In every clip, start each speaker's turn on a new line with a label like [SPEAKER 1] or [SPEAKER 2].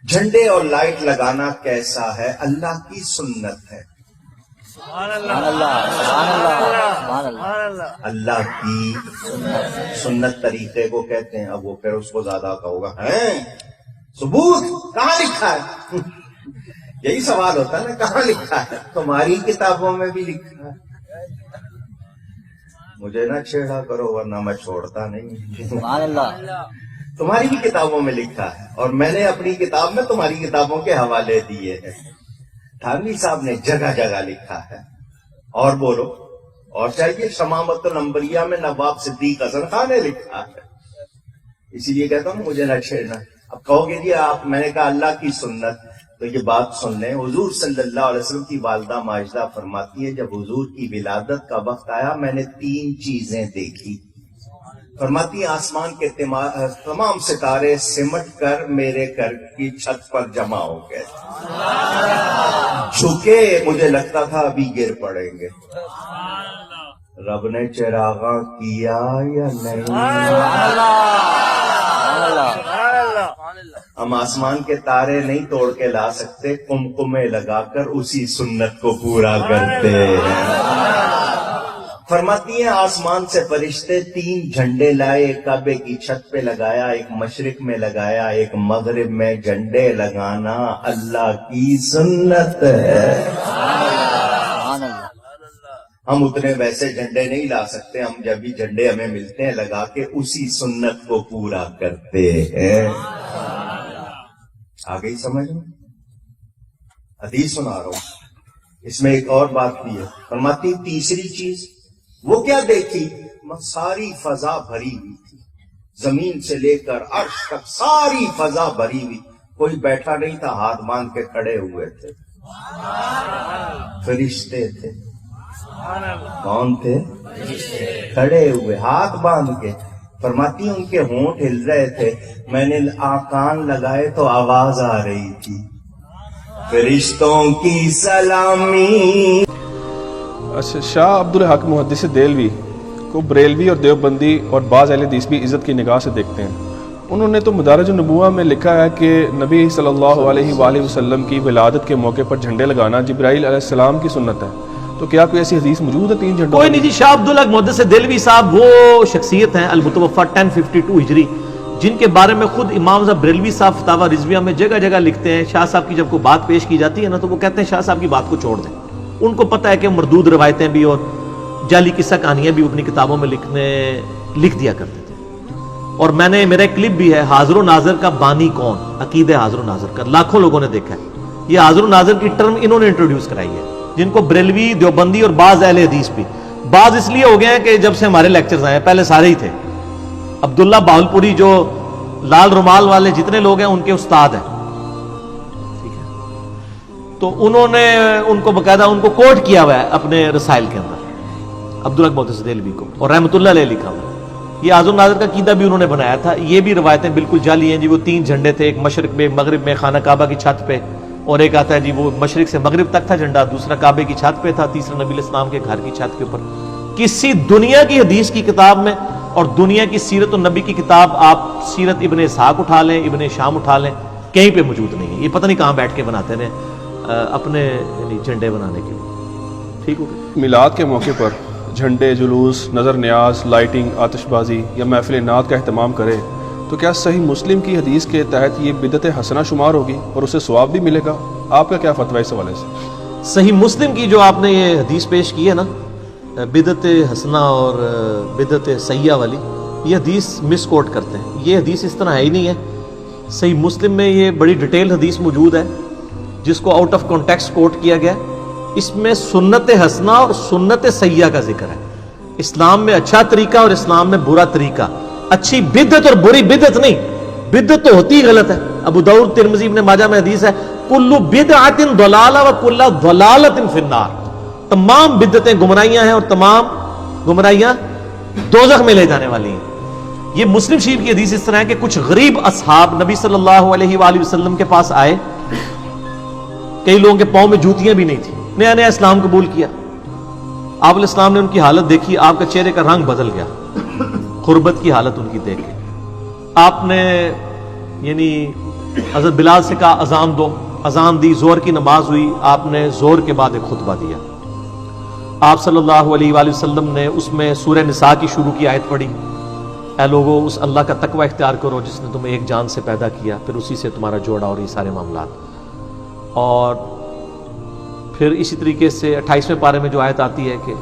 [SPEAKER 1] جھنڈے اور لائٹ لگانا کیسا ہے؟ اللہ کی سنت ہے۔ اللہ کی سنت طریقے کو کہتے ہیں۔ اب وہ پھر اس کو زیادہ کہوگا ثبوت کہاں لکھا ہے؟ یہی سوال ہوتا ہے نا، کہاں لکھا ہے؟ تمہاری کتابوں میں بھی لکھا ہے۔ مجھے نہ چھیڑا کرو ورنہ میں چھوڑتا نہیں۔ تمہاری بھی کتابوں میں لکھا ہے، اور میں نے اپنی کتاب میں تمہاری کتابوں کے حوالے دیے ہیں۔ تھانوی صاحب نے جگہ جگہ لکھا ہے۔ اور بولو اور چاہیے؟ شمامت الانبریاء میں نواب صدیق حسن خان نے لکھا ہے۔ اسی لیے کہتا ہوں مجھے نہ چھیڑنا۔ اب کہو گے جی آپ، میں نے کہا اللہ کی سنت، تو یہ بات سن لیں۔ حضور صلی اللہ علیہ وسلم کی والدہ ماجدہ فرماتی ہے جب حضور کی ولادت کا وقت آیا میں نے 3 چیزیں دیکھی۔ فرماتی ہے آسمان کے تمام ستارے سمٹ کر میرے گھر کی چھت پر جمع ہو گئے، جھکے، مجھے لگتا تھا ابھی گر پڑیں گے۔ رب نے چراغاں کیا یا نہیں؟ ہم آسمان کے تارے نہیں توڑ کے لا سکتے، کمکمے لگا کر اسی سنت کو پورا کرتے ہیں۔ فرماتی ہیں آسمان سے فرشتے 3 جھنڈے لائے، ایک کعبے کی چھت پہ لگایا، ایک مشرق میں لگایا، ایک مغرب میں۔ جھنڈے لگانا اللہ کی سنت ہے۔ ہم اتنے ویسے جھنڈے نہیں لا سکتے، ہم جب بھی جھنڈے ہمیں ملتے ہیں لگا کے اسی سنت کو پورا کرتے ہیں۔ آگئی سمجھ میں؟ حدیث سنا رہا ہوں، اس میں ایک اور بات بھی ہے۔ فرماتی تیسری چیز وہ کیا دیکھی؟ ساری فضا بھری ہوئی تھی، زمین سے لے کر عرش تک ساری فضا بھری ہوئی، کوئی بیٹھا نہیں تھا، ہاتھ باندھ کے کھڑے ہوئے تھے، فرشتے تھے۔ کون تھے؟ کھڑے ہوئے ہاتھ باندھ کے۔ فرماتی ان کے ہونٹ ہل رہے تھے، میں نے کان لگائے تو آواز آ رہی تھی، فرشتوں کی سلامی۔
[SPEAKER 2] اچھا، شاہ عبدالحق محدث دہلوی کو بریلوی اور دیوبندی اور بعض اہل حدیث بھی عزت کی نگاہ سے دیکھتے ہیں۔ انہوں نے تو مدارج النبوہ میں لکھا ہے کہ نبی صلی اللہ علیہ وآلہ وسلم کی ولادت کے موقع پر جھنڈے لگانا جبرائیل علیہ السلام کی سنت ہے۔ تو کیا کوئی ایسی حدیث موجود ہے 3 جھنڈوں؟
[SPEAKER 3] کوئی نہیں جی۔ شاہ عبدالحق محدث دہلوی صاحب وہ شخصیت ہیں المتوفی 1052 ہجری، جن کے بارے میں خود امام صاحب بریلوی صاحب فتاوی رضویہ میں جگہ جگہ لکھتے ہیں۔ شاہ صاحب کی جب کوئی بات پیش کی جاتی ہے نا تو وہ کہتے ہیں شاہ صاحب کی بات کو چھوڑ دیں۔ ان کو پتہ ہے کہ مردود روایتیں بھی اور جعلی قصہ کہانیاں بھی اپنی کتابوں میں لکھ دیا کرتے تھے۔ اور میں نے، میرا ایک کلپ بھی ہے، حاضر و ناظر کا بانی کون، عقید حاضر و ناظر کا، لاکھوں لوگوں نے دیکھا ہے۔ یہ حاضر و ناظر کی ٹرم انہوں نے انٹروڈیوس کرائی ہے، جن کو بریلوی، دیوبندی اور بعض اہل حدیث بھی، بعض اس لیے ہو گئے ہیں کہ جب سے ہمارے لیکچرز آئے ہیں، پہلے سارے ہی تھے۔ عبداللہ باولپوری جو لال رومال والے جتنے لوگ ہیں ان کے استاد ہیں، تو انہوں نے ان کو باقاعدہ ان کو کوٹ کیا ہوا ہے اپنے رسائل کے اندر، عبدالحق محدث دہلوی کو، اور رحمۃ اللہ علیہ لکھا ہوا ہے۔ یہ حاضر ناظر کا عقیدہ بھی انہوں نے بنایا تھا۔ یہ بھی روایتیں بالکل جعلی ہیں جی۔ وہ 3 جھنڈے تھے، ایک مشرق میں، مغرب میں، خانہ کعبہ کی چھت پہ، اور ایک آتا ہے جی وہ مشرق سے مغرب تک تھا جھنڈا، دوسرا کعبے کی چھت پہ تھا، تیسرا نبی علیہ السلام کے گھر کی چھت کے اوپر۔ کسی دنیا کی حدیث کی کتاب میں اور دنیا کی سیرت النبی کی کتاب، آپ سیرت ابن اسحاق اٹھا لیں، ابن شام اٹھا لیں، کہیں پہ موجود نہیں ہے۔ یہ پتہ نہیں کہاں بیٹھ کے بناتے ہیں اپنے جھنڈے بنانے کے لیے۔ ٹھیک ہو گیا؟
[SPEAKER 2] میلاد کے موقع پر جھنڈے، جلوس، نظر نیاز، لائٹنگ، آتش بازی یا محفل نعت کا اہتمام کرے تو کیا صحیح مسلم کی حدیث کے تحت یہ بدعت حسنہ شمار ہوگی اور اسے ثواب بھی ملے گا؟ آپ کا کیا فتویٰ اس حوالے سے؟
[SPEAKER 3] صحیح مسلم کی جو آپ نے یہ حدیث پیش کی ہے نا، بدعت حسنہ اور بدعت سیئہ والی، یہ حدیث مس کوٹ کرتے ہیں۔ یہ حدیث اس طرح ہے ہی نہیں ہے۔ صحیح مسلم میں یہ بڑی ڈیٹیل حدیث موجود ہے جس کو آؤٹ آف کانٹیکسٹ کوٹ کیا گیا۔ اس میں سنت حسنہ اور سنت سیئہ کا ذکر ہے۔ اسلام میں اچھا طریقہ اور اسلام میں برا طریقہ، اچھی بدعت اور بری بدعت نہیں۔ بدعت تو ہوتی ہی غلط ہے۔ ابو داؤد، ترمذی، ابن ماجہ میں حدیث ہے، کل بدعۃ ضلالہ و کل ضلالۃ فی النار۔ تمام بدعتیں گمراہیاں ہیں اور تمام گمراہیاں دوزخ میں لے جانے والی ہیں۔ یہ مسلم شریف کی حدیث اس طرح ہے کہ کچھ غریب اصحاب نبی صلی اللہ علیہ وآلہ وسلم کے پاس آئے، کئی لوگوں کے پاؤں میں جوتیاں بھی نہیں تھیں، نیا نیا اسلام قبول کیا۔ آپ علیہ السلام نے ان کی حالت دیکھی، آپ کا چہرے کا رنگ بدل گیا، غربت کی حالت ان کی دیکھ کے آپ نے یعنی حضرت بلال سے کہا اذان دو، اذان دی، زور کی نماز ہوئی، آپ نے زور کے بعد ایک خطبہ دیا. آپ صلی اللہ علیہ وآلہ وسلم نے اس میں سورہ نساء کی شروع کی آیت پڑھی، اے لوگو اس اللہ کا تقوی اختیار کرو جس نے تمہیں ایک جان سے پیدا کیا، پھر اسی سے تمہارا جوڑا اور یہ سارے معاملات. اور پھر اسی طریقے سے 28ویں پارے میں جو آیت آتی ہے کہ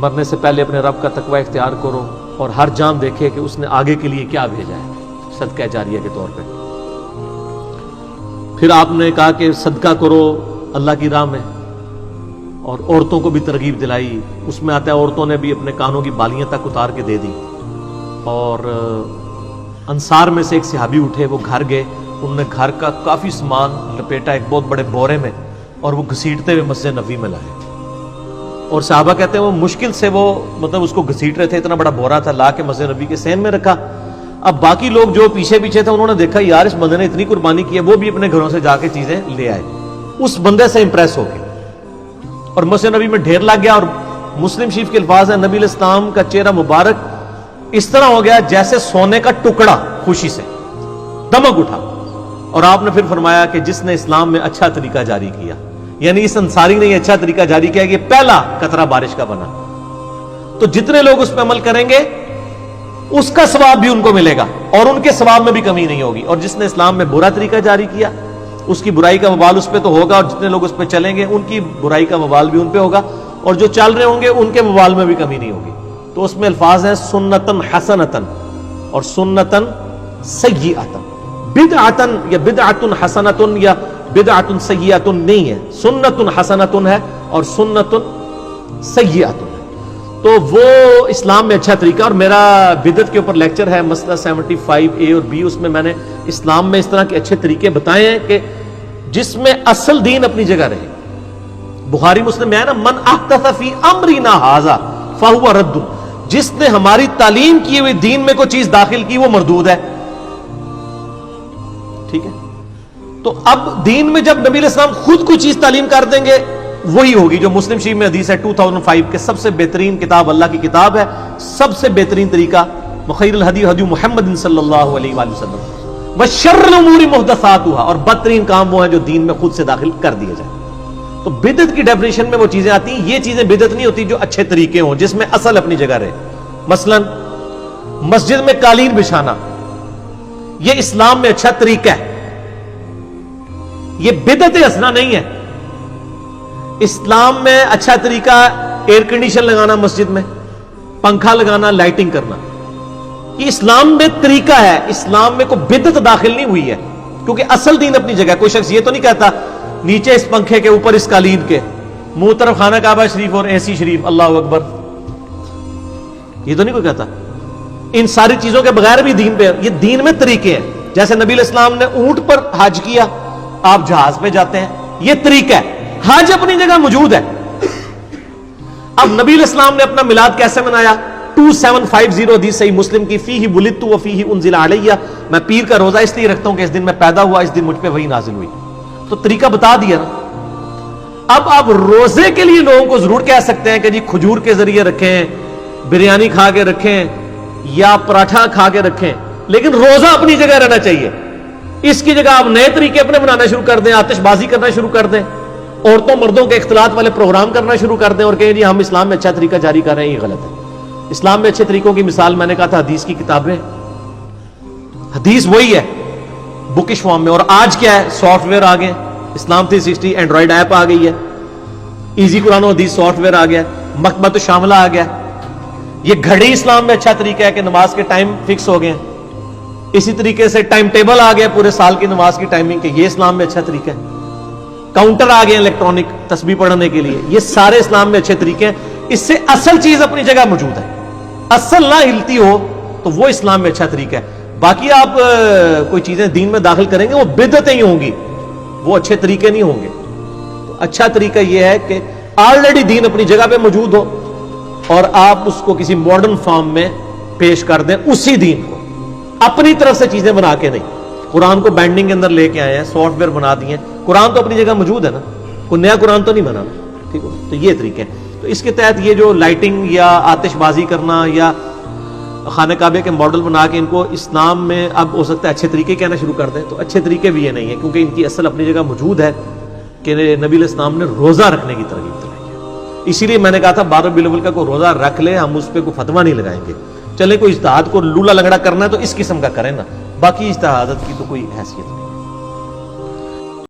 [SPEAKER 3] مرنے سے پہلے اپنے رب کا تقوی اختیار کرو اور ہر جان دیکھے کہ اس نے آگے کے لیے کیا بھیجا ہے صدقہ جاریہ کے طور پہ. پھر آپ نے کہا کہ صدقہ کرو اللہ کی راہ میں، اور عورتوں کو بھی ترغیب دلائی. اس میں آتا ہے عورتوں نے بھی اپنے کانوں کی بالیاں تک اتار کے دے دی. اور انصار میں سے ایک صحابی اٹھے، وہ گھر گئے، انہوں نے گھر کا کافی سامان لپیٹا ایک بہت بڑے بورے میں اور وہ گھسیٹتے ہوئے مسجد نبوی میں لائے. اور صحابہ کہتے ہیں وہ مشکل سے وہ مطلب اس کو گھسیٹ رہے تھے، اتنا بڑا بورا تھا، لا کے مسجد نبوی کے صحن میں رکھا. اب باقی لوگ جو پیچھے پیچھے تھے انہوں نے دیکھا یار اس بندے نے اتنی قربانی کی ہے، وہ بھی اپنے گھروں سے جا کے چیزیں لے آئے اس بندے سے امپریس ہو کے، اور مسجد نبوی میں ڈھیر لگ گیا. اور مسلم شریف کے الفاظ ہیں نبی علیہ السلام کا چہرہ مبارک اس طرح ہو گیا جیسے سونے کا ٹکڑا، خوشی سے دمک اٹھا. اور آپ نے پھر فرمایا کہ جس نے اسلام میں اچھا طریقہ جاری کیا، یعنی اس انصاری نے یہ اچھا طریقہ جاری کیا کہ یہ پہلا قطرہ بارش کا بنا، تو جتنے لوگ اس پہ عمل کریں گے اس کا ثواب بھی ان کو ملے گا اور ان کے ثواب میں بھی کمی نہیں ہوگی. اور جس نے اسلام میں برا طریقہ جاری کیا اس کی برائی کا وبال اس پہ تو ہوگا، اور جتنے لوگ اس پہ چلیں گے ان کی برائی کا وبال بھی ان پہ ہوگا، اور جو چل رہے ہوں گے ان کے وبال میں بھی کمی نہیں ہوگی. تو اس میں الفاظ ہیں سنتن حسنتن اور سنتن سیئتن. بدعتن یا بدعتن حسنتن یا بدعتن سیئتن نہیں ہے، سنتن حسنتن ہے اور سنتن سیئتن ہے. تو وہ اسلام میں اچھا طریقہ. اور میرا بدعت کے اوپر لیکچر ہے مسئلہ 75A اور B، اس میں نے اسلام میں اس طرح کے اچھے طریقے بتائے ہیں کہ جس میں اصل دین اپنی جگہ رہے. بخاری مسلم میں ہے نا من احدث فی امرنا ھذا فہو رد، جس نے ہماری تعلیم کی ہوئی دین میں کوئی چیز داخل کی وہ مردود ہے. ٹھیک ہے، تو اب دین میں جب نبی علیہ السلام خود کوئی چیز تعلیم کر دیں گے وہی ہوگی جو مسلم شریف میں حدیث ہے 2005 کے سب سے بہترین کتاب اللہ کی کتاب ہے، سب سے بہترین طریقہ وخیر الہدی ہدی محمد صلی اللہ علیہ وآلہ وسلم وشر الامور محدثاتها، اور بدترین کام وہ ہیں جو دین میں خود سے داخل کر دیے جائیں. تو بدعت کی ڈیفینیشن میں وہ چیزیں آتی ہیں. یہ چیزیں بدعت نہیں ہوتی جو اچھے طریقے ہوں جس میں اصل اپنی جگہ رہے. مثلا مسجد میں قالین بچھانا یہ اسلام میں اچھا طریقہ ہے، یہ بدعت حسنہ نہیں ہے. اسلام میں اچھا طریقہ ایئر کنڈیشن لگانا، مسجد میں پنکھا لگانا، لائٹنگ کرنا، یہ اسلام میں طریقہ ہے. اسلام میں کوئی بدعت داخل نہیں ہوئی ہے کیونکہ اصل دین اپنی جگہ. کوئی شخص یہ تو نہیں کہتا نیچے اس پنکھے کے اوپر اس قالین کے منہ طرف خانہ کعبہ شریف اور AC شریف، اللہ اکبر، یہ تو نہیں کوئی کہتا. ان ساری چیزوں کے بغیر بھی دین پہ، یہ دین میں طریقے ہیں. جیسے نبی علیہ السلام نے اونٹ پر حج کیا، آپ جہاز پہ جاتے ہیں، یہ طریقہ ہے. حج اپنی جگہ موجود ہے. اب نبی علیہ السلام نے اپنا میلاد کیسے منایا؟ 2750 حدیث صحیح مسلم کی، فیہ ولدت و فیہ انزل علیہ، میں پیر کا روزہ اس لیے رکھتا ہوں کہ اس دن میں پیدا ہوا، اس دن مجھ پہ وحی نازل ہوئی. تو طریقہ بتا دیا نا. اب آپ روزے کے لیے لوگوں کو ضرور کہہ سکتے ہیں کہ جی کھجور کے ذریعے رکھیں، بریانی کھا کے رکھیں یا پراٹھا کھا کے رکھیں، لیکن روزہ اپنی جگہ رہنا چاہیے. اس کی جگہ آپ نئے طریقے اپنے بنانا شروع کر دیں، آتش بازی کرنا شروع کر دیں، عورتوں مردوں کے اختلاط والے پروگرام کرنا شروع کر دیں اور کہیں جی ہم اسلام میں اچھا طریقہ جاری کر رہے ہیں، یہ غلط ہے. اسلام میں اچھے طریقوں کی مثال میں نے کہا تھا حدیث کی کتابیں. حدیث وہی ہے بکش فارم میں. اور آج کیا ہے؟ سافٹ ویئر آ گئے، اسلام 360 اینڈرائڈ ایپ آ گئی ہے، ایزی قرآن و حدیث سافٹ ویئر آ گیا، مکتبۃ الشاملہ آ گیا. یہ گھڑی اسلام میں اچھا طریقہ ہے کہ نماز کے ٹائم فکس ہو گئے ہیں. اسی طریقے سے ٹائم ٹیبل آ گیا پورے سال کی نماز کی ٹائمنگ کے، یہ اسلام میں اچھا طریقہ ہے. کاؤنٹر آ گئے الیکٹرانک تسبیح پڑھنے کے لیے، یہ سارے اسلام میں اچھے طریقے ہیں. اس سے اصل چیز اپنی جگہ موجود ہے، اصل نہ ہلتی ہو تو وہ اسلام میں اچھا طریقہ ہے. باقی آپ کوئی چیزیں دین میں داخل کریں گے وہ بدعتیں ہی ہوں گی، وہ اچھے طریقے نہیں ہوں گے. تو اچھا طریقہ یہ ہے کہ آلریڈی دین اپنی جگہ پہ موجود ہو اور آپ اس کو کسی ماڈرن فارم میں پیش کر دیں، اسی دین کو اپنی طرف سے چیزیں بنا کے نہیں. قرآن کو بینڈنگ کے اندر لے کے آئے ہیں، سافٹ ویئر بنا دیے. قرآن تو اپنی جگہ موجود ہے نا، کوئی نیا قرآن تو نہیں بنا. ٹھیک ہے، تو یہ طریقے ہیں. تو اس کے تحت یہ جو لائٹنگ یا آتش بازی کرنا یا خانہ کعبے کے ماڈل بنا کے ان کو اسلام میں اب ہو سکتا ہے اچھے طریقے کہنا شروع کر دیں، تو اچھے طریقے بھی یہ نہیں ہے، کیونکہ ان کی اصل اپنی جگہ موجود ہے کہ نبی علیہ السلام نے روزہ رکھنے کی ترغیب دلائی ہے۔ اسی لیے میں نے کہا تھا 12 ربیع الاول کا کوئی روزہ رکھ لے، ہم اس پہ کوئی فتویٰ نہیں لگائیں گے، چلے کوئی اجتہاد کو لولا لنگڑا کرنا ہے تو اس قسم کا کریں نا، باقی اجتہادات کی تو کوئی حیثیت نہیں۔